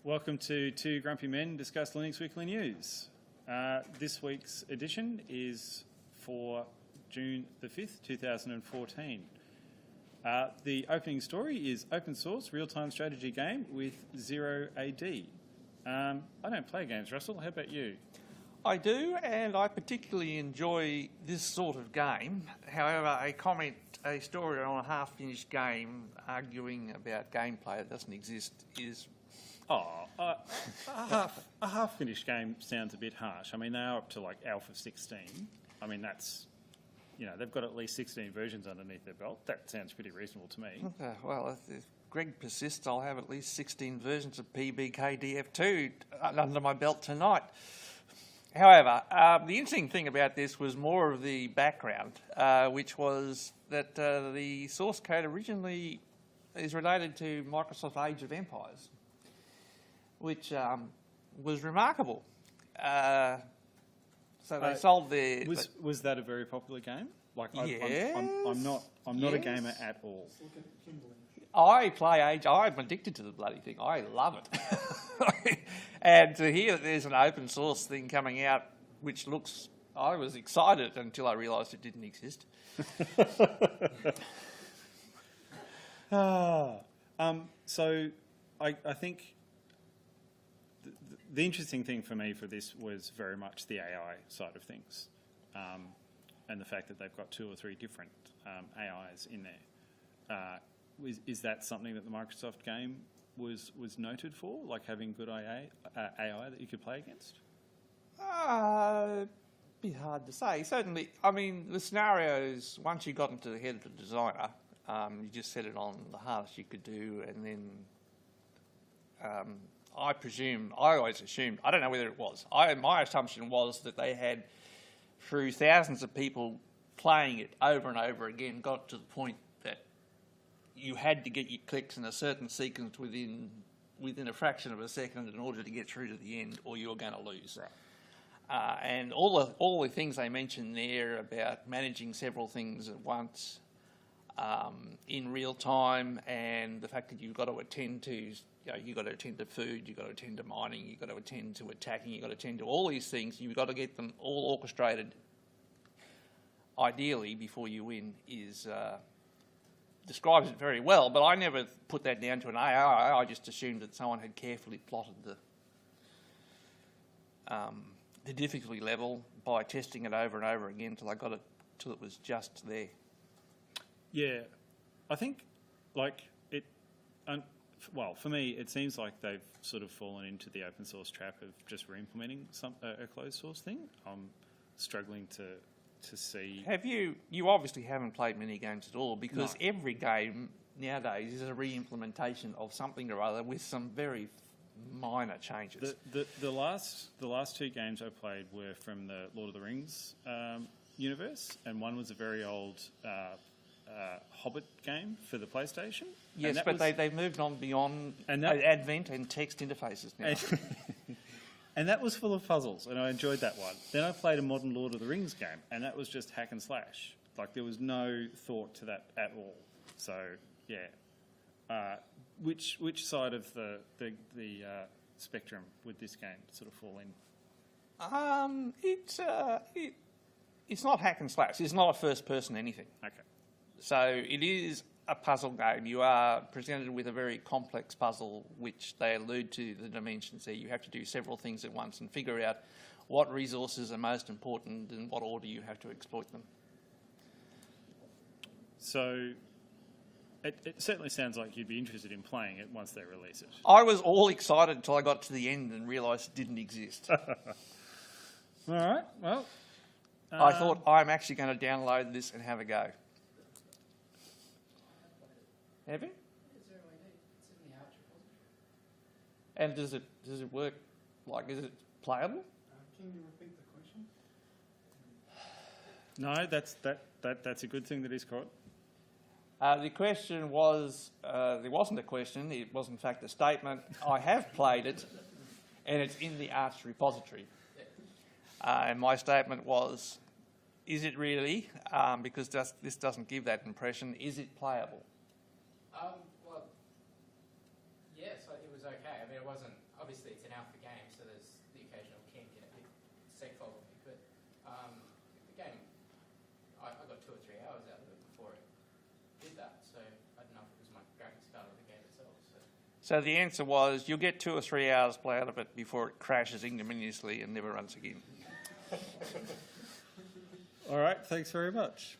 Welcome to Two Grumpy Men Discuss Linux Weekly News. This week's edition is for June the 5th, 2014. The opening story is open source real-time strategy game with 0 AD. I don't play games, Russell. How about you? I do, and I particularly enjoy this sort of game. However, a story on a half-finished game arguing about gameplay that doesn't exist is... a half-finished game sounds a bit harsh. I mean, they are up to like Alpha 16. I mean, that's, they've got at least 16 versions underneath their belt. That sounds pretty reasonable to me. Well, if Greg persists, I'll have at least 16 versions of PBKDF2 under my belt tonight. However, the interesting thing about this was more of the background, which was that the source code originally is related to Microsoft's Age of Empires, which was remarkable. So they sold their... Was that a very popular game? Like, yes. I'm not a gamer at all. I play Age. I'm addicted to the bloody thing. I love it. And to hear that there's an open source thing coming out, which looks... I was excited until I realised it didn't exist. So I think the interesting thing for me for this was very much the AI side of things, and the fact that they've got 2 or 3 different AIs in there. Is that something that the Microsoft game was noted for, like having good AI that you could play against? Be hard to say. Certainly, I mean, the scenarios, once you got into the head of the designer, you just set it on the hardest you could do, and then I always assumed, I don't know whether it was, my assumption was that they had, through thousands of people playing it over and over again, got to the point that you had to get your clicks in a certain sequence within a fraction of a second in order to get through to the end, or you're going to lose. Right. And all the things they mentioned there about managing several things at once in real time, and the fact that you've got to attend to, you've got to attend to food, you've got to attend to mining, you've got to attend to attacking, you've got to attend to all these things, you've got to get them all orchestrated ideally before you win, describes it very well. But I never put that down to an AI. I just assumed that someone had carefully plotted the difficulty level by testing it over and over again till I got it till it was just there. Yeah, I think well, for me, it seems like they've sort of fallen into the open source trap of just re-implementing a closed source thing. I'm struggling to see. Have you? You obviously haven't played many games at all, because every game nowadays is a re-implementation of something or other with some very minor changes. The last 2 games I played were from the Lord of the Rings universe, and one was a very old Hobbit game for the PlayStation. Yes, but they've moved on beyond Advent and text interfaces now. And that was full of puzzles, and I enjoyed that one. Then I played a modern Lord of the Rings game, and that was just hack and slash. Like, there was no thought to that at all. So, yeah. Which side of the spectrum would this game sort of fall in? It's not hack and slash. It's not a first-person anything. Okay. So it is a puzzle game. You are presented with a very complex puzzle, which they allude to the dimensions there. You have to do several things at once and figure out what resources are most important and what order you have to exploit them. So it certainly sounds like you'd be interested in playing it once they release it. I was all excited until I got to the end and realised it didn't exist. All right, well... I thought, I'm actually going to download this and have a go. Have you? It's in the Arch repository. And does it work? Like, is it playable? Can you repeat the question? No, that's a good thing that he's caught. The question was, there wasn't a question, it was in fact a statement. I have played it, and it's in the Arch repository. And my statement was, is it really? Because this doesn't give that impression. Is it playable? Well, yes, it was okay. I mean, it wasn't obviously it's an alpha game, so there's the occasional kink and a bit segfaulty, but the game, I got 2 or 3 hours out of it before it did that, so I don't know if it was my graphics card or the game itself. So the answer was you'll get 2 or 3 hours play out of it before it crashes ignominiously and never runs again. All right, thanks very much.